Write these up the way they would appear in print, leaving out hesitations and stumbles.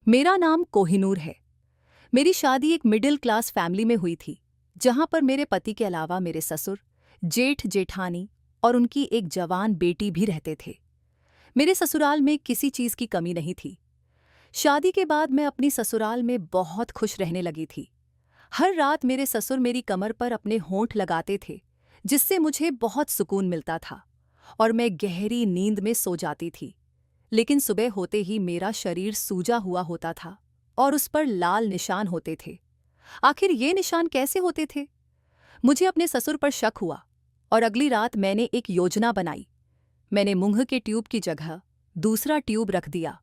मेरा नाम कोहिनूर है। मेरी शादी एक मिडिल क्लास फैमिली में हुई थी, जहां पर मेरे पति के अलावा मेरे ससुर, जेठ जेठानी और उनकी एक जवान बेटी भी रहते थे। मेरे ससुराल में किसी चीज की कमी नहीं थी। शादी के बाद मैं अपनी ससुराल में बहुत खुश रहने लगी थी। हर रात मेरे ससुर मेरी कमर पर अपने होंठ लगाते थे, जिससे मुझे बहुत सुकून मिलता था और मैं गहरी नींद में सो जाती थी। लेकिन सुबह होते ही मेरा शरीर सूजा हुआ होता था और उस पर लाल निशान होते थे। आखिर ये निशान कैसे होते थे? मुझे अपने ससुर पर शक हुआ और अगली रात मैंने एक योजना बनाई। मैंने मूंग के ट्यूब की जगह दूसरा ट्यूब रख दिया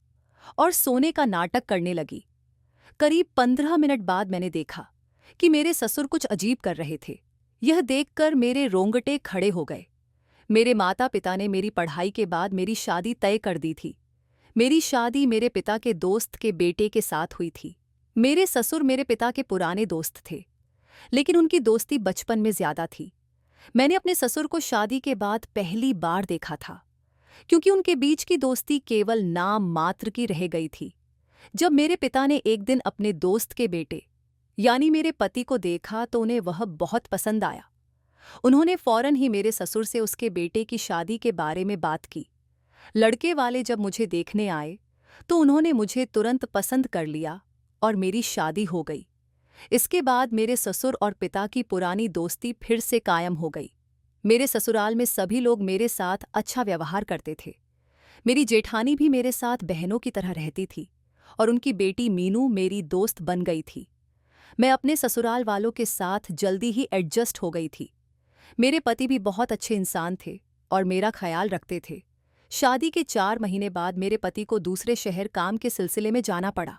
और सोने का नाटक करने लगी। करीब 15 मिनट बाद मैंने देखा कि मेरे ससुर कुछ अजीब कर रहे थे। यह देखकर मेरे रोंगटे खड़े हो गए। मेरे माता पिता ने मेरी पढ़ाई के बाद मेरी शादी तय कर दी थी। मेरी शादी मेरे पिता के दोस्त के बेटे के साथ हुई थी। मेरे ससुर मेरे पिता के पुराने दोस्त थे, लेकिन उनकी दोस्ती बचपन में ज्यादा थी। मैंने अपने ससुर को शादी के बाद पहली बार देखा था, क्योंकि उनके बीच की दोस्ती केवल नाम मात्र की रह गई थी। जब मेरे पिता ने एक दिन अपने दोस्त के बेटे यानी मेरे पति को देखा तो उन्हें वह बहुत पसंद आया। उन्होंने फौरन ही मेरे ससुर से उसके बेटे की शादी के बारे में बात की। लड़के वाले जब मुझे देखने आए तो उन्होंने मुझे तुरंत पसंद कर लिया और मेरी शादी हो गई। इसके बाद मेरे ससुर और पिता की पुरानी दोस्ती फिर से कायम हो गई। मेरे ससुराल में सभी लोग मेरे साथ अच्छा व्यवहार करते थे। मेरी जेठानी भी मेरे साथ बहनों की तरह रहती थी और उनकी बेटी मीनू मेरी दोस्त बन गई थी। मैं अपने ससुराल वालों के साथ जल्दी ही एडजस्ट हो गई थी। मेरे पति भी बहुत अच्छे इंसान थे और मेरा ख्याल रखते थे। शादी के 4 महीने बाद मेरे पति को दूसरे शहर काम के सिलसिले में जाना पड़ा।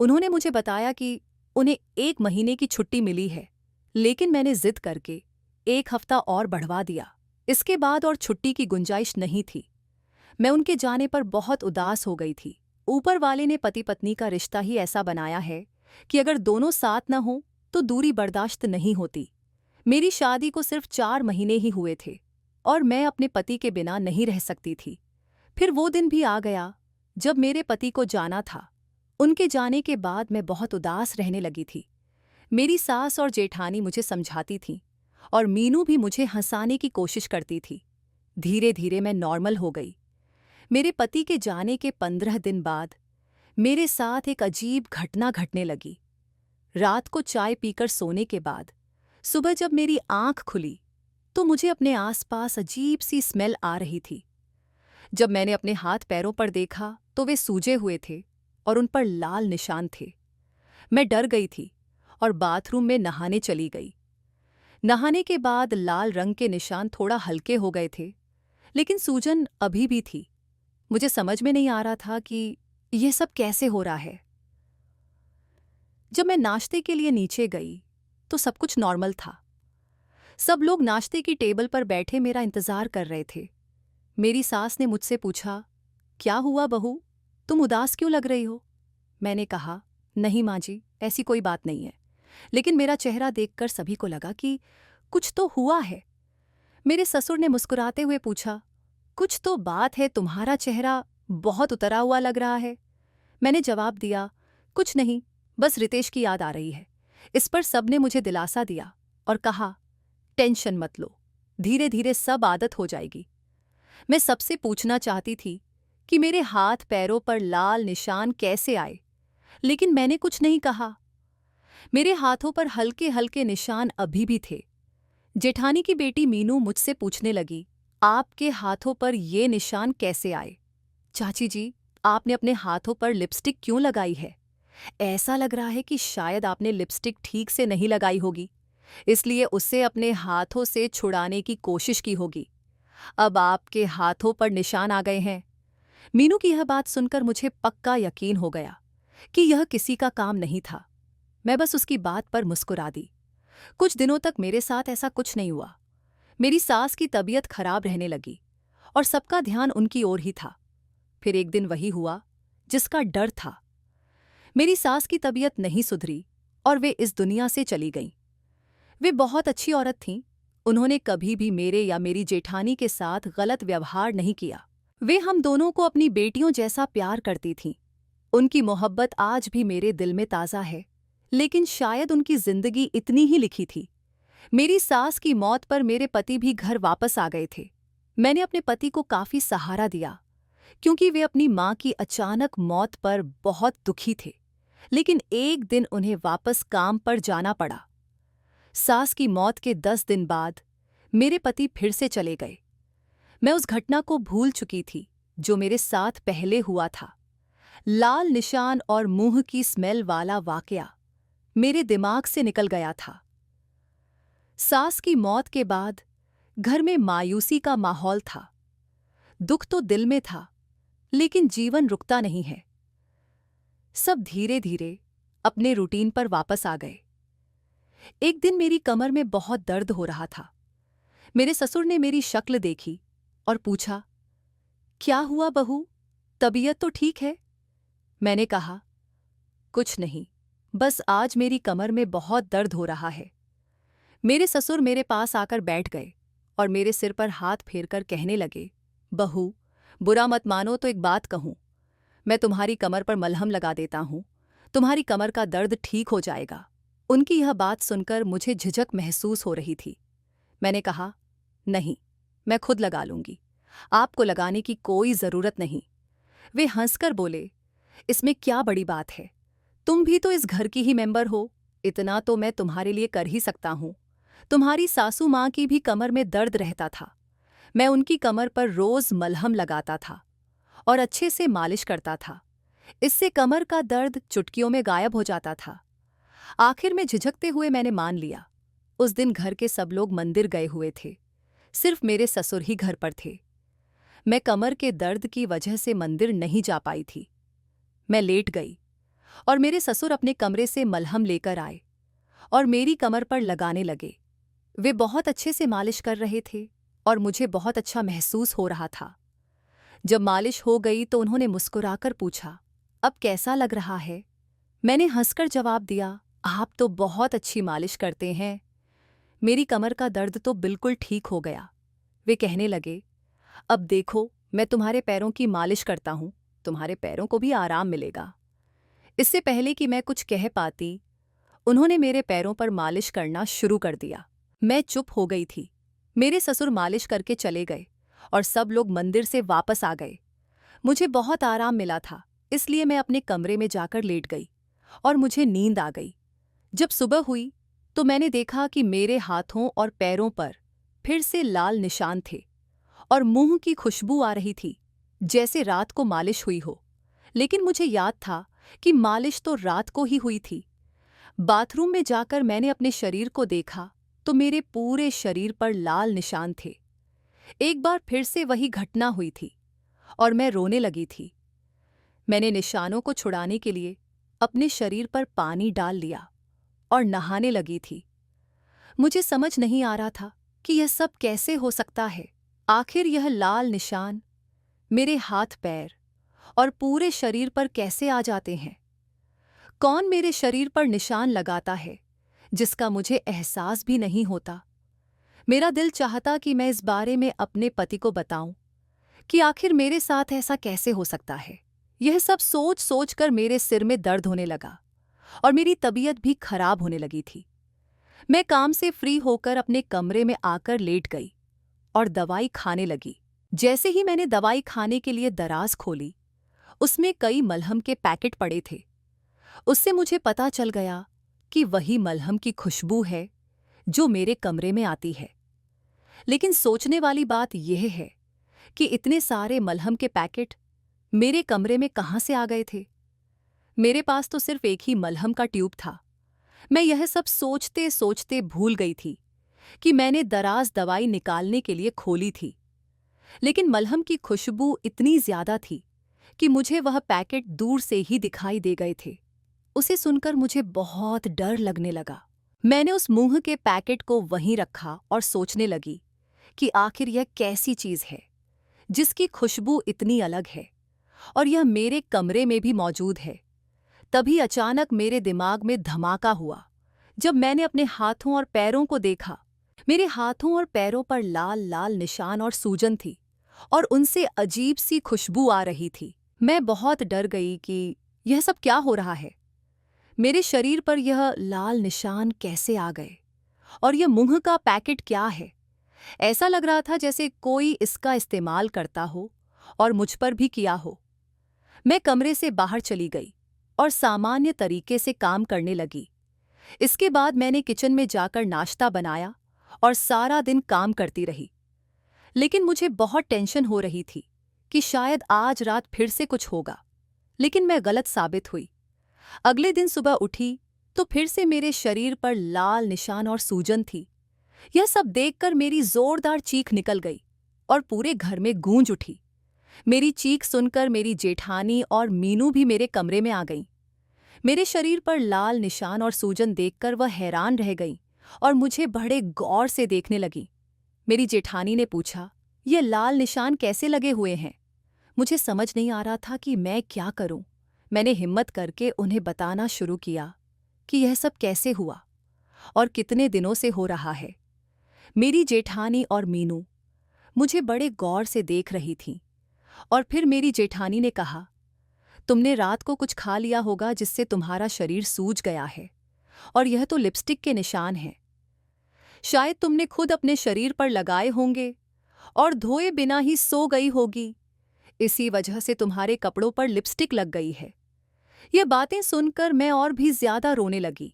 उन्होंने मुझे बताया कि उन्हें 1 महीने की छुट्टी मिली है, लेकिन मैंने जिद करके 1 हफ्ता और बढ़वा दिया। इसके बाद और छुट्टी की गुंजाइश नहीं थी। मैं उनके जाने पर बहुत उदास हो गई थी। ऊपर वाले ने पति पत्नी का रिश्ता ही ऐसा बनाया है कि अगर दोनों साथ न हों तो दूरी बर्दाश्त नहीं होती। मेरी शादी को सिर्फ 4 महीने ही हुए थे और मैं अपने पति के बिना नहीं रह सकती थी। फिर वो दिन भी आ गया जब मेरे पति को जाना था। उनके जाने के बाद मैं बहुत उदास रहने लगी थी। मेरी सास और जेठानी मुझे समझाती थीं और मीनू भी मुझे हंसाने की कोशिश करती थी। धीरे धीरे मैं नॉर्मल हो गई। मेरे पति के जाने के 15 दिन बाद मेरे साथ एक अजीब घटना घटने लगी। रात को चाय पीकर सोने के बाद सुबह जब मेरी आंख खुली तो मुझे अपने आसपास अजीब सी स्मेल आ रही थी। जब मैंने अपने हाथ पैरों पर देखा तो वे सूजे हुए थे और उन पर लाल निशान थे। मैं डर गई थी और बाथरूम में नहाने चली गई। नहाने के बाद लाल रंग के निशान थोड़ा हल्के हो गए थे, लेकिन सूजन अभी भी थी। मुझे समझ में नहीं आ रहा था कि यह सब कैसे हो रहा है। जब मैं नाश्ते के लिए नीचे गई तो सब कुछ नॉर्मल था। सब लोग नाश्ते की टेबल पर बैठे मेरा इंतजार कर रहे थे। मेरी सास ने मुझसे पूछा, क्या हुआ बहू, तुम उदास क्यों लग रही हो? मैंने कहा, नहीं माँ जी, ऐसी कोई बात नहीं है। लेकिन मेरा चेहरा देखकर सभी को लगा कि कुछ तो हुआ है। मेरे ससुर ने मुस्कुराते हुए पूछा, कुछ तो बात है, तुम्हारा चेहरा बहुत उतरा हुआ लग रहा है। मैंने जवाब दिया, कुछ नहीं, बस रितेश की याद आ रही है। इस पर सबने मुझे दिलासा दिया और कहा, टेंशन मत लो, धीरे धीरे सब आदत हो जाएगी। मैं सबसे पूछना चाहती थी कि मेरे हाथ पैरों पर लाल निशान कैसे आए, लेकिन मैंने कुछ नहीं कहा। मेरे हाथों पर हल्के हल्के निशान अभी भी थे। जेठानी की बेटी मीनू मुझसे पूछने लगी, आपके हाथों पर ये निशान कैसे आए? चाची जी, आपने अपने हाथों पर लिपस्टिक क्यों लगाई है? ऐसा लग रहा है कि शायद आपने लिपस्टिक ठीक से नहीं लगाई होगी, इसलिए उसे अपने हाथों से छुड़ाने की कोशिश की होगी। अब आपके हाथों पर निशान आ गए हैं। मीनू की यह बात सुनकर मुझे पक्का यकीन हो गया कि यह किसी का काम नहीं था। मैं बस उसकी बात पर मुस्कुरा दी। कुछ दिनों तक मेरे साथ ऐसा कुछ नहीं हुआ। मेरी सास की तबीयत खराब रहने लगी और सबका ध्यान उनकी ओर ही था। फिर एक दिन वही हुआ जिसका डर था। मेरी सास की तबीयत नहीं सुधरी और वे इस दुनिया से चली गईं। वे बहुत अच्छी औरत थीं। उन्होंने कभी भी मेरे या मेरी जेठानी के साथ गलत व्यवहार नहीं किया। वे हम दोनों को अपनी बेटियों जैसा प्यार करती थीं। उनकी मोहब्बत आज भी मेरे दिल में ताज़ा है, लेकिन शायद उनकी जिंदगी इतनी ही लिखी थी। मेरी सास की मौत पर मेरे पति भी घर वापस आ गए थे। मैंने अपने पति को काफी सहारा दिया, क्योंकि वे अपनी मां की अचानक मौत पर बहुत दुखी थे। लेकिन एक दिन उन्हें वापस काम पर जाना पड़ा। सास की मौत के 10 दिन बाद मेरे पति फिर से चले गए। मैं उस घटना को भूल चुकी थी जो मेरे साथ पहले हुआ था। लाल निशान और मुंह की स्मेल वाला वाकया मेरे दिमाग से निकल गया था। सास की मौत के बाद घर में मायूसी का माहौल था। दुख तो दिल में था, लेकिन जीवन रुकता नहीं है। सब धीरे धीरे अपने रूटीन पर वापस आ गए। एक दिन मेरी कमर में बहुत दर्द हो रहा था। मेरे ससुर ने मेरी शक्ल देखी और पूछा, क्या हुआ बहू, तबीयत तो ठीक है? मैंने कहा, कुछ नहीं, बस आज मेरी कमर में बहुत दर्द हो रहा है। मेरे ससुर मेरे पास आकर बैठ गए और मेरे सिर पर हाथ फेरकर कहने लगे, बहू, बुरा मत मानो तो एक बात कहूं, मैं तुम्हारी कमर पर मलहम लगा देता हूं, तुम्हारी कमर का दर्द ठीक हो जाएगा। उनकी यह बात सुनकर मुझे झिझक महसूस हो रही थी। मैंने कहा, नहीं, मैं खुद लगा लूंगी, आपको लगाने की कोई जरूरत नहीं। वे हंसकर बोले, इसमें क्या बड़ी बात है, तुम भी तो इस घर की ही मेंबर हो, इतना तो मैं तुम्हारे लिए कर ही सकता हूं। तुम्हारी सासू मां की भी कमर में दर्द रहता था। मैं उनकी कमर पर रोज मलहम लगाता था और अच्छे से मालिश करता था। इससे कमर का दर्द चुटकियों में गायब हो जाता था। आखिर में झिझकते हुए मैंने मान लिया। उस दिन घर के सब लोग मंदिर गए हुए थे, सिर्फ मेरे ससुर ही घर पर थे। मैं कमर के दर्द की वजह से मंदिर नहीं जा पाई थी। मैं लेट गई और मेरे ससुर अपने कमरे से मलहम लेकर आए और मेरी कमर पर लगाने लगे। वे बहुत अच्छे से मालिश कर रहे थे और मुझे बहुत अच्छा महसूस हो रहा था। जब मालिश हो गई तो उन्होंने मुस्कुराकर पूछा, अब कैसा लग रहा है? मैंने हंसकर जवाब दिया, आप तो बहुत अच्छी मालिश करते हैं। मेरी कमर का दर्द तो बिल्कुल ठीक हो गया। वे कहने लगे, अब देखो, मैं तुम्हारे पैरों की मालिश करता हूं, तुम्हारे पैरों को भी आराम मिलेगा। इससे पहले कि मैं कुछ कह पाती, उन्होंने मेरे पैरों पर मालिश करना शुरू कर दिया। मैं चुप हो गई थी। मेरे ससुर मालिश करके चले गए और सब लोग मंदिर से वापस आ गए। मुझे बहुत आराम मिला था, इसलिए मैं अपने कमरे में जाकर लेट गई और मुझे नींद आ गई। जब सुबह हुई तो मैंने देखा कि मेरे हाथों और पैरों पर फिर से लाल निशान थे और मुंह की खुशबू आ रही थी, जैसे रात को मालिश हुई हो। लेकिन मुझे याद था कि मालिश तो रात को ही हुई थी। बाथरूम में जाकर मैंने अपने शरीर को देखा तो मेरे पूरे शरीर पर लाल निशान थे। एक बार फिर से वही घटना हुई थी और मैं रोने लगी थी। मैंने निशानों को छुड़ाने के लिए अपने शरीर पर पानी डाल लिया और नहाने लगी थी। मुझे समझ नहीं आ रहा था कि यह सब कैसे हो सकता है। आखिर यह लाल निशान मेरे हाथ पैर और पूरे शरीर पर कैसे आ जाते हैं? कौन मेरे शरीर पर निशान लगाता है जिसका मुझे एहसास भी नहीं होता? मेरा दिल चाहता कि मैं इस बारे में अपने पति को बताऊं कि आखिर मेरे साथ ऐसा कैसे हो सकता है। यह सब सोच सोच कर मेरे सिर में दर्द होने लगा और मेरी तबीयत भी खराब होने लगी थी। मैं काम से फ्री होकर अपने कमरे में आकर लेट गई और दवाई खाने लगी। जैसे ही मैंने दवाई खाने के लिए दराज खोली, उसमें कई मलहम के पैकेट पड़े थे। उससे मुझे पता चल गया कि वही मलहम की खुशबू है जो मेरे कमरे में आती है। लेकिन सोचने वाली बात यह है कि इतने सारे मलहम के पैकेट मेरे कमरे में कहाँ से आ गए थे? मेरे पास तो सिर्फ एक ही मलहम का ट्यूब था। मैं यह सब सोचते सोचते भूल गई थी कि मैंने दराज दवाई निकालने के लिए खोली थी। लेकिन मलहम की खुशबू इतनी ज्यादा थी कि मुझे वह पैकेट दूर से ही दिखाई दे गए थे। उसे सुनकर मुझे बहुत डर लगने लगा। मैंने उस मुंह के पैकेट को वहीं रखा और सोचने लगी कि आखिर यह कैसी चीज है जिसकी खुशबू इतनी अलग है और यह मेरे कमरे में भी मौजूद है। तभी अचानक मेरे दिमाग में धमाका हुआ जब मैंने अपने हाथों और पैरों को देखा। मेरे हाथों और पैरों पर लाल लाल निशान और सूजन थी और उनसे अजीब सी खुशबू आ रही थी। मैं बहुत डर गई कि यह सब क्या हो रहा है? मेरे शरीर पर यह लाल निशान कैसे आ गए? और यह मुंह का पैकेट क्या है? ऐसा लग रहा था जैसे कोई इसका इस्तेमाल करता हो और मुझ पर भी किया हो। मैं कमरे से बाहर चली गई और सामान्य तरीके से काम करने लगी। इसके बाद मैंने किचन में जाकर नाश्ता बनाया और सारा दिन काम करती रही। लेकिन मुझे बहुत टेंशन हो रही थी कि शायद आज रात फिर से कुछ होगा। लेकिन मैं गलत साबित हुई। अगले दिन सुबह उठी तो फिर से मेरे शरीर पर लाल निशान और सूजन थी। यह सब देखकर मेरी जोरदार चीख निकल गई और पूरे घर में गूंज उठी। मेरी चीख सुनकर मेरी जेठानी और मीनू भी मेरे कमरे में आ गईं। मेरे शरीर पर लाल निशान और सूजन देखकर वह हैरान रह गईं और मुझे बड़े गौर से देखने लगी। मेरी जेठानी ने पूछा, ये लाल निशान कैसे लगे हुए हैं? मुझे समझ नहीं आ रहा था कि मैं क्या करूं। मैंने हिम्मत करके उन्हें बताना शुरू किया कि यह सब कैसे हुआ और कितने दिनों से हो रहा है। मेरी जेठानी और मीनू मुझे बड़े गौर से देख रही थीं और फिर मेरी जेठानी ने कहा, तुमने रात को कुछ खा लिया होगा जिससे तुम्हारा शरीर सूज गया है, और यह तो लिपस्टिक के निशान हैं। शायद तुमने खुद अपने शरीर पर लगाए होंगे और धोए बिना ही सो गई होगी। इसी वजह से तुम्हारे कपड़ों पर लिपस्टिक लग गई है। ये बातें सुनकर मैं और भी ज्यादा रोने लगी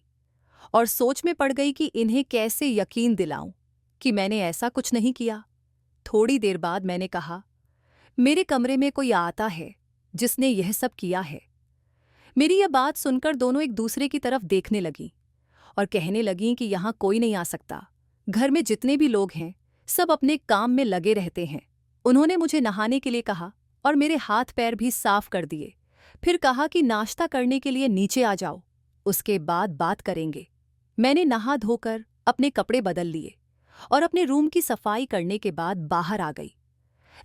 और सोच में पड़ गई कि इन्हें कैसे यकीन दिलाऊं कि मैंने ऐसा कुछ नहीं किया। थोड़ी देर बाद मैंने कहा, मेरे कमरे में कोई आता है जिसने यह सब किया है। मेरी यह बात सुनकर दोनों एक दूसरे की तरफ देखने लगीं और कहने लगीं कि यहाँ कोई नहीं आ सकता। घर में जितने भी लोग हैं सब अपने काम में लगे रहते हैं। उन्होंने मुझे नहाने के लिए कहा और मेरे हाथ पैर भी साफ कर दिए। फिर कहा कि नाश्ता करने के लिए नीचे आ जाओ, उसके बाद बात करेंगे। मैंने नहा धोकर अपने कपड़े बदल लिए और अपने रूम की सफाई करने के बाद बाहर आ गई।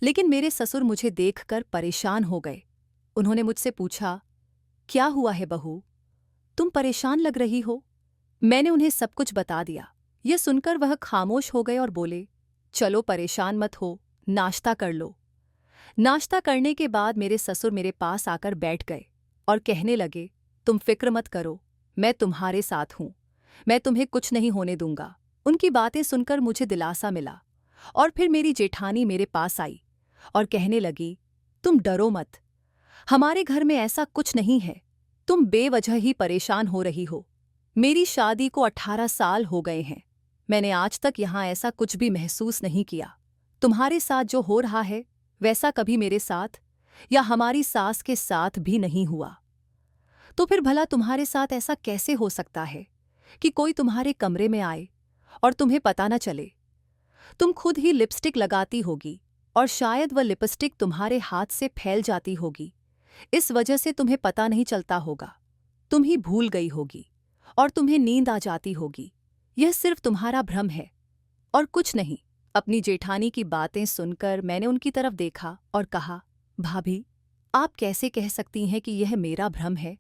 लेकिन मेरे ससुर मुझे देखकर परेशान हो गए। उन्होंने मुझसे पूछा, क्या हुआ है बहू, तुम परेशान लग रही हो? मैंने उन्हें सब कुछ बता दिया। यह सुनकर वह खामोश हो गए और बोले, चलो परेशान मत हो, नाश्ता कर लो। नाश्ता करने के बाद मेरे ससुर मेरे पास आकर बैठ गए और कहने लगे, तुम फिक्र मत करो, मैं तुम्हारे साथ हूं, मैं तुम्हें कुछ नहीं होने दूंगा। उनकी बातें सुनकर मुझे दिलासा मिला। और फिर मेरी जेठानी मेरे पास आई और कहने लगी, तुम डरो मत, हमारे घर में ऐसा कुछ नहीं है, तुम बेवजह ही परेशान हो रही हो। मेरी शादी को 18 साल हो गए हैं, मैंने आज तक यहाँ ऐसा कुछ भी महसूस नहीं किया। तुम्हारे साथ जो हो रहा है वैसा कभी मेरे साथ या हमारी सास के साथ भी नहीं हुआ। तो फिर भला तुम्हारे साथ ऐसा कैसे हो सकता है कि कोई तुम्हारे कमरे में आए और तुम्हें पता न चले? तुम खुद ही लिपस्टिक लगाती होगी और शायद वह लिपस्टिक तुम्हारे हाथ से फैल जाती होगी। इस वजह से तुम्हें पता नहीं चलता होगा, तुम ही भूल गई होगी और तुम्हें नींद आ जाती होगी। यह सिर्फ तुम्हारा भ्रम है और कुछ नहीं। अपनी जेठानी की बातें सुनकर मैंने उनकी तरफ देखा और कहा, भाभी, आप कैसे कह सकती हैं कि यह मेरा भ्रम है?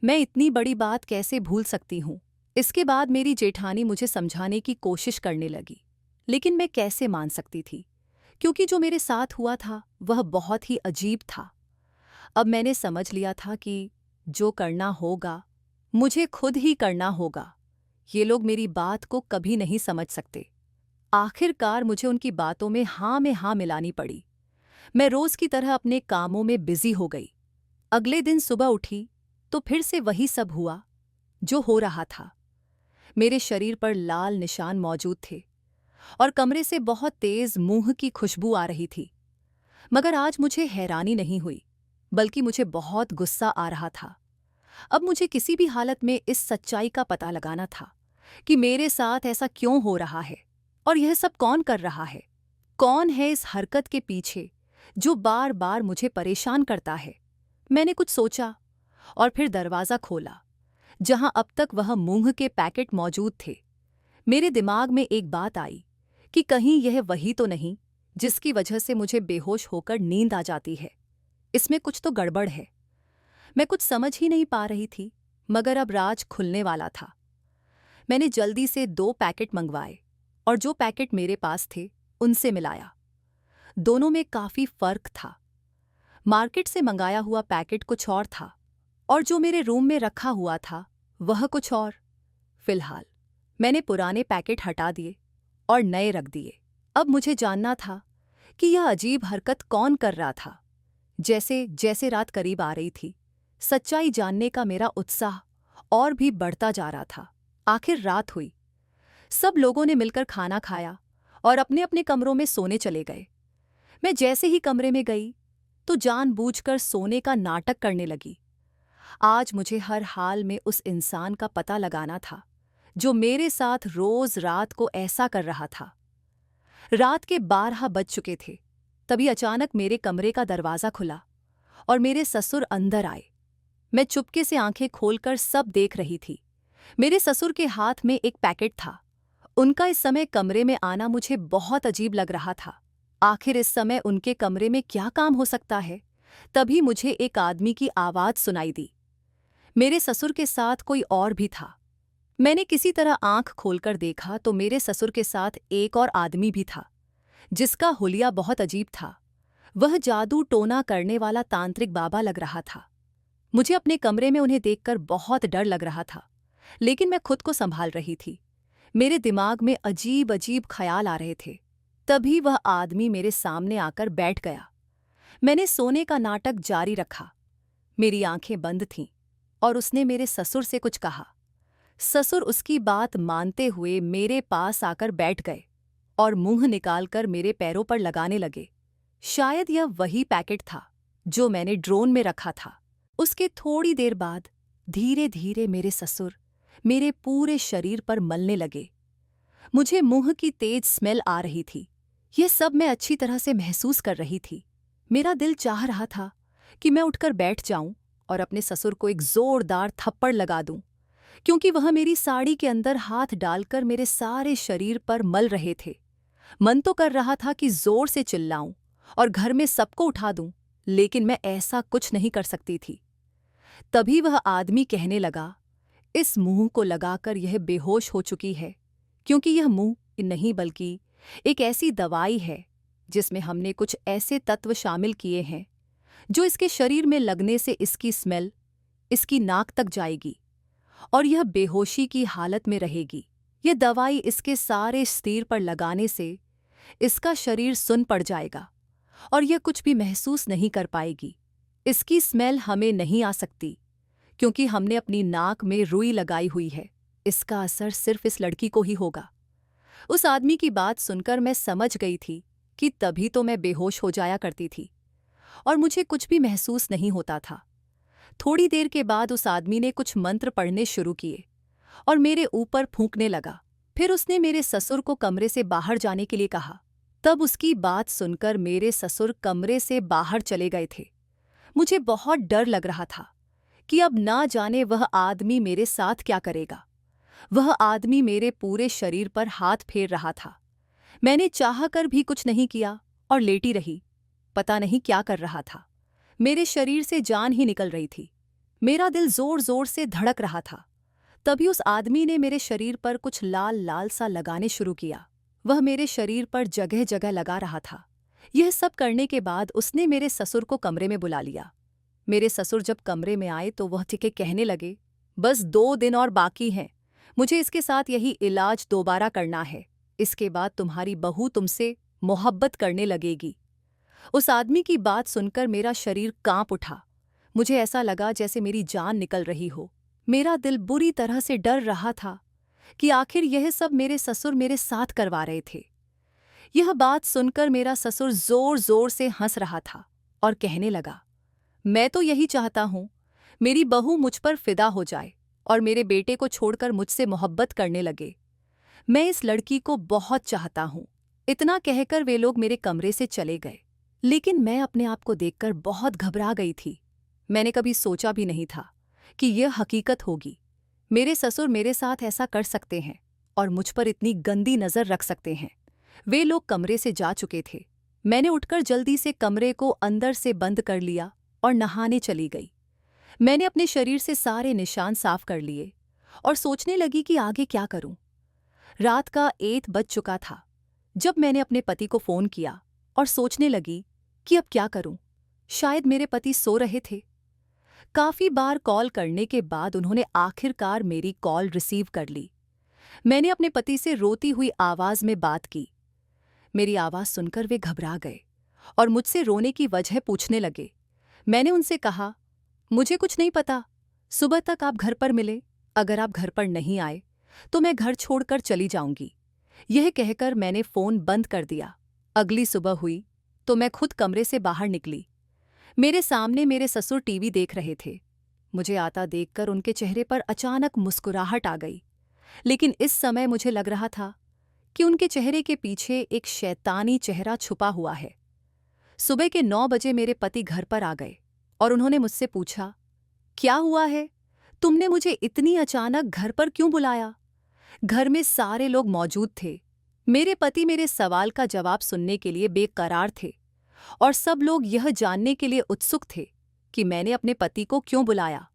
मैं इतनी बड़ी बात कैसे भूल सकती हूँ? इसके बाद मेरी जेठानी मुझे समझाने की कोशिश करने लगी, लेकिन मैं कैसे मान सकती थी, क्योंकि जो मेरे साथ हुआ था वह बहुत ही अजीब था। अब मैंने समझ लिया था कि जो करना होगा मुझे खुद ही करना होगा। ये लोग मेरी बात को कभी नहीं समझ सकते। आखिरकार मुझे उनकी बातों में हाँ मिलानी पड़ी। मैं रोज की तरह अपने कामों में बिजी हो गई। अगले दिन सुबह उठी तो फिर से वही सब हुआ जो हो रहा था। मेरे शरीर पर लाल निशान मौजूद थे और कमरे से बहुत तेज मुंह की खुशबू आ रही थी। मगर आज मुझे हैरानी नहीं हुई, बल्कि मुझे बहुत गुस्सा आ रहा था। अब मुझे किसी भी हालत में इस सच्चाई का पता लगाना था कि मेरे साथ ऐसा क्यों हो रहा है और यह सब कौन कर रहा है। कौन है इस हरकत के पीछे जो बार बार मुझे परेशान करता है। मैंने कुछ सोचा और फिर दरवाज़ा खोला, जहां अब तक वह मूंग के पैकेट मौजूद थे। मेरे दिमाग में एक बात आई कि कहीं यह वही तो नहीं जिसकी वजह से मुझे बेहोश होकर नींद आ जाती है। इसमें कुछ तो गड़बड़ है। मैं कुछ समझ ही नहीं पा रही थी, मगर अब राज खुलने वाला था। मैंने जल्दी से 2 पैकेट मंगवाए और जो पैकेट मेरे पास थे उनसे मिलाया। दोनों में काफी फर्क था। मार्केट से मंगाया हुआ पैकेट कुछ और था और जो मेरे रूम में रखा हुआ था वह कुछ और। फिलहाल मैंने पुराने पैकेट हटा दिए और नए रख दिए। अब मुझे जानना था कि यह अजीब हरकत कौन कर रहा था। जैसे जैसे रात करीब आ रही थी, सच्चाई जानने का मेरा उत्साह और भी बढ़ता जा रहा था। आखिर रात हुई, सब लोगों ने मिलकर खाना खाया और अपने अपने कमरों में सोने चले गए। मैं जैसे ही कमरे में गई तो जानबूझकर सोने का नाटक करने लगी। आज मुझे हर हाल में उस इंसान का पता लगाना था जो मेरे साथ रोज रात को ऐसा कर रहा था। रात के 12 बज चुके थे, तभी अचानक मेरे कमरे का दरवाज़ा खुला और मेरे ससुर अंदर आए। मैं चुपके से आंखें खोलकर सब देख रही थी। मेरे ससुर के हाथ में एक पैकेट था। उनका इस समय कमरे में आना मुझे बहुत अजीब लग रहा था। आखिर इस समय उनके कमरे में क्या काम हो सकता है? तभी मुझे एक आदमी की आवाज़ सुनाई दी। मेरे ससुर के साथ कोई और भी था। मैंने किसी तरह आंख खोलकर देखा तो मेरे ससुर के साथ एक और आदमी भी था, जिसका हुलिया बहुत अजीब था। वह जादू टोना करने वाला तांत्रिक बाबा लग रहा था। मुझे अपने कमरे में उन्हें देखकर बहुत डर लग रहा था, लेकिन मैं खुद को संभाल रही थी। मेरे दिमाग में अजीब अजीब ख्याल आ रहे थे। तभी वह आदमी मेरे सामने आकर बैठ गया। मैंने सोने का नाटक जारी रखा। मेरी आंखें बंद थीं और उसने मेरे ससुर से कुछ कहा। ससुर उसकी बात मानते हुए मेरे पास आकर बैठ गए और मुंह निकालकर मेरे पैरों पर लगाने लगे। शायद यह वही पैकेट था जो मैंने ड्रोन में रखा था। उसके थोड़ी देर बाद धीरे धीरे मेरे ससुर मेरे पूरे शरीर पर मलने लगे। मुझे मुंह की तेज स्मेल आ रही थी। यह सब मैं अच्छी तरह से महसूस कर रही थी। मेरा दिल चाह रहा था कि मैं उठकर बैठ जाऊं और अपने ससुर को एक जोरदार थप्पड़ लगा दूं, क्योंकि वह मेरी साड़ी के अंदर हाथ डालकर मेरे सारे शरीर पर मल रहे थे। मन तो कर रहा था कि जोर से चिल्लाऊं और घर में सबको उठा दूं, लेकिन मैं ऐसा कुछ नहीं कर सकती थी। तभी वह आदमी कहने लगा, इस मुंह को लगाकर यह बेहोश हो चुकी है, क्योंकि यह मुंह नहीं बल्कि एक ऐसी दवाई है जिसमें हमने कुछ ऐसे तत्व शामिल किए हैं जो इसके शरीर में लगने से इसकी स्मेल इसकी नाक तक जाएगी और यह बेहोशी की हालत में रहेगी। यह दवाई इसके सारे शरीर पर लगाने से इसका शरीर सुन्न पड़ जाएगा और यह कुछ भी महसूस नहीं कर पाएगी। इसकी स्मेल हमें नहीं आ सकती, क्योंकि हमने अपनी नाक में रुई लगाई हुई है। इसका असर सिर्फ इस लड़की को ही होगा। उस आदमी की बात सुनकर मैं समझ गई थी कि तभी तो मैं बेहोश हो जाया करती थी और मुझे कुछ भी महसूस नहीं होता था। थोड़ी देर के बाद उस आदमी ने कुछ मंत्र पढ़ने शुरू किए और मेरे ऊपर फूंकने लगा। फिर उसने मेरे ससुर को कमरे से बाहर जाने के लिए कहा। तब उसकी बात सुनकर मेरे ससुर कमरे से बाहर चले गए थे। मुझे बहुत डर लग रहा था कि अब ना जाने वह आदमी मेरे साथ क्या करेगा। वह आदमी मेरे पूरे शरीर पर हाथ फेर रहा था। मैंने चाहकर भी कुछ नहीं किया और लेटी रही। पता नहीं क्या कर रहा था। मेरे शरीर से जान ही निकल रही थी। मेरा दिल जोर जोर से धड़क रहा था। तभी उस आदमी ने मेरे शरीर पर कुछ लाल लाल सा लगाने शुरू किया। वह मेरे शरीर पर जगह जगह लगा रहा था। यह सब करने के बाद उसने मेरे ससुर को कमरे में बुला लिया। मेरे ससुर जब कमरे में आए तो वह टिके कहने लगे, बस 2 दिन और बाकी हैं। मुझे इसके साथ यही इलाज दोबारा करना है। इसके बाद तुम्हारी बहू तुमसे मोहब्बत करने लगेगी। उस आदमी की बात सुनकर मेरा शरीर कांप उठा। मुझे ऐसा लगा जैसे मेरी जान निकल रही हो। मेरा दिल बुरी तरह से डर रहा था कि आखिर यह सब मेरे ससुर मेरे साथ करवा रहे थे। यह बात सुनकर मेरा ससुर जोर जोर से हंस रहा था और कहने लगा, मैं तो यही चाहता हूँ मेरी बहू मुझ पर फिदा हो जाए और मेरे बेटे को छोड़कर मुझसे मोहब्बत करने लगे। मैं इस लड़की को बहुत चाहता हूँ। इतना कहकर वे लोग मेरे कमरे से चले गए। लेकिन मैं अपने आप को देखकर बहुत घबरा गई थी। मैंने कभी सोचा भी नहीं था कि यह हकीकत होगी। मेरे ससुर मेरे साथ ऐसा कर सकते हैं और मुझ पर इतनी गंदी नज़र रख सकते हैं। वे लोग कमरे से जा चुके थे। मैंने उठकर जल्दी से कमरे को अंदर से बंद कर लिया और नहाने चली गई। मैंने अपने शरीर से सारे निशान साफ कर लिए और सोचने लगी कि आगे क्या करूं। रात का 1 बज चुका था जब मैंने अपने पति को फ़ोन किया और सोचने लगी कि अब क्या करूं। शायद मेरे पति सो रहे थे। काफी बार कॉल करने के बाद उन्होंने आखिरकार मेरी कॉल रिसीव कर ली। मैंने अपने पति से रोती हुई आवाज में बात की। मेरी आवाज सुनकर वे घबरा गए और मुझसे रोने की वजह पूछने लगे। मैंने उनसे कहा, मुझे कुछ नहीं पता, सुबह तक आप घर पर मिले, अगर आप घर पर नहीं आए तो मैं घर छोड़कर चली जाऊंगी। यह कहकर मैंने फोन बंद कर दिया। अगली सुबह हुई तो मैं खुद कमरे से बाहर निकली। मेरे सामने मेरे ससुर टीवी देख रहे थे। मुझे आता देखकर उनके चेहरे पर अचानक मुस्कुराहट आ गई, लेकिन इस समय मुझे लग रहा था कि उनके चेहरे के पीछे एक शैतानी चेहरा छुपा हुआ है। सुबह के 9 बजे मेरे पति घर पर आ गए और उन्होंने मुझसे पूछा, क्या हुआ है? तुमने मुझे इतनी अचानक घर पर क्यों बुलाया? घर में सारे लोग मौजूद थे। मेरे पति मेरे सवाल का जवाब सुनने के लिए बेकरार थे और सब लोग यह जानने के लिए उत्सुक थे कि मैंने अपने पति को क्यों बुलाया।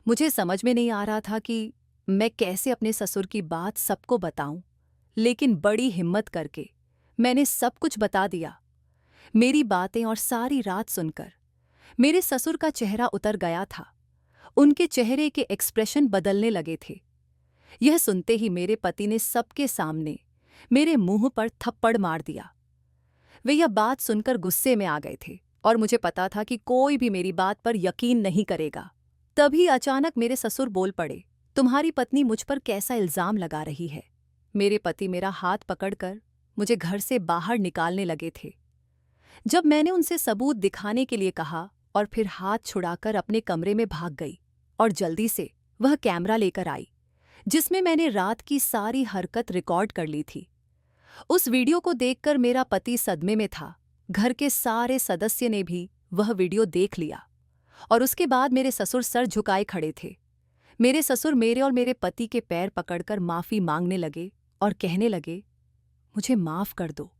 मुझे समझ में नहीं आ रहा था कि मैं कैसे अपने ससुर की बात सबको बताऊं, लेकिन बड़ी हिम्मत करके मैंने सब कुछ बता दिया। मेरी बातें और सारी रात सुनकर मेरे ससुर का चेहरा उतर गया था। उनके चेहरे के एक्सप्रेशन बदलने लगे थे। यह सुनते ही मेरे पति ने सबके सामने मेरे मुंह पर थप्पड़ मार दिया। वे यह बात सुनकर गुस्से में आ गए थे और मुझे पता था कि कोई भी मेरी बात पर यकीन नहीं करेगा। तभी अचानक मेरे ससुर बोल पड़े, तुम्हारी पत्नी मुझ पर कैसा इल्जाम लगा रही है? मेरे पति मेरा हाथ पकड़कर मुझे घर से बाहर निकालने लगे थे। जब मैंने उनसे सबूत दिखाने के लिए कहा और फिर हाथ छुड़ाकर अपने कमरे में भाग गई और जल्दी से वह कैमरा लेकर आई जिसमें मैंने रात की सारी हरकत रिकॉर्ड कर ली थी। उस वीडियो को देखकर मेरा पति सदमे में था। घर के सारे सदस्य ने भी वह वीडियो देख लिया और उसके बाद मेरे ससुर सर झुकाए खड़े थे। मेरे ससुर मेरे और मेरे पति के पैर पकड़कर माफी मांगने लगे और कहने लगे, मुझे माफ कर दो।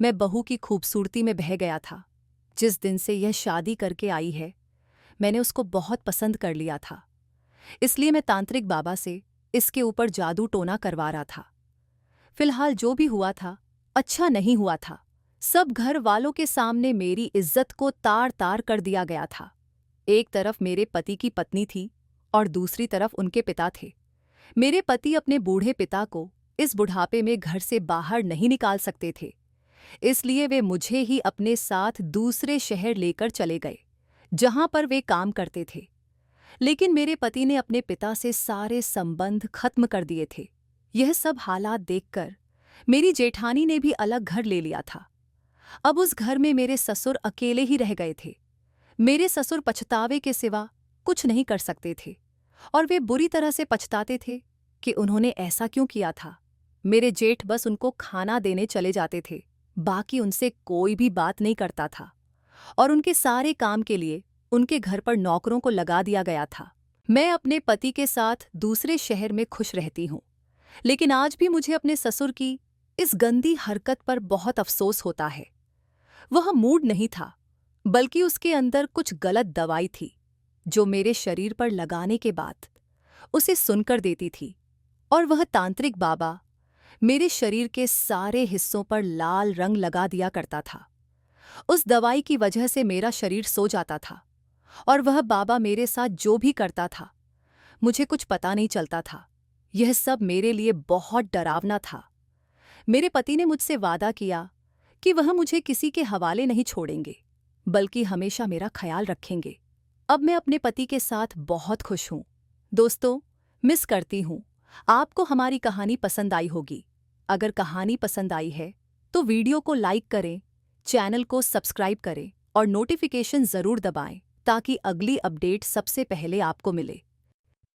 मैं बहू की खूबसूरती में बह गया था। जिस दिन से यह शादी करके आई है, मैंने उसको बहुत पसंद कर लिया था। इसलिए मैं तांत्रिक बाबा से इसके ऊपर जादू टोना करवा रहा था। फिलहाल जो भी हुआ था अच्छा नहीं हुआ था। सब घर वालों के सामने मेरी इज्जत को तार तार कर दिया गया था। एक तरफ मेरे पति की पत्नी थी और दूसरी तरफ उनके पिता थे। मेरे पति अपने बूढ़े पिता को इस बुढ़ापे में घर से बाहर नहीं निकाल सकते थे, इसलिए वे मुझे ही अपने साथ दूसरे शहर लेकर चले गए जहां पर वे काम करते थे। लेकिन मेरे पति ने अपने पिता से सारे संबंध खत्म कर दिए थे। यह सब हालात देखकर मेरी जेठानी ने भी अलग घर ले लिया था। अब उस घर में मेरे ससुर अकेले ही रह गए थे। मेरे ससुर पछतावे के सिवा कुछ नहीं कर सकते थे और वे बुरी तरह से पछताते थे कि उन्होंने ऐसा क्यों किया था। मेरे जेठ बस उनको खाना देने चले जाते थे, बाकी उनसे कोई भी बात नहीं करता था और उनके सारे काम के लिए उनके घर पर नौकरों को लगा दिया गया था। मैं अपने पति के साथ दूसरे शहर में खुश रहती हूँ, लेकिन आज भी मुझे अपने ससुर की इस गंदी हरकत पर बहुत अफसोस होता है। वह मूड नहीं था, बल्कि उसके अंदर कुछ गलत दवाई थी जो मेरे शरीर पर लगाने के बाद उसे सुनकर देती थी और वह तांत्रिक बाबा मेरे शरीर के सारे हिस्सों पर लाल रंग लगा दिया करता था। उस दवाई की वजह से मेरा शरीर सो जाता था और वह बाबा मेरे साथ जो भी करता था मुझे कुछ पता नहीं चलता था। यह सब मेरे लिए बहुत डरावना था। मेरे पति ने मुझसे वादा किया कि वह मुझे किसी के हवाले नहीं छोड़ेंगे, बल्कि हमेशा मेरा ख्याल रखेंगे। अब मैं अपने पति के साथ बहुत खुश हूँ। दोस्तों, मिस करती हूँ। आपको हमारी कहानी पसंद आई होगी। अगर कहानी पसंद आई है तो वीडियो को लाइक करें, चैनल को सब्सक्राइब करें और नोटिफिकेशन ज़रूर दबाएं ताकि अगली अपडेट सबसे पहले आपको मिले।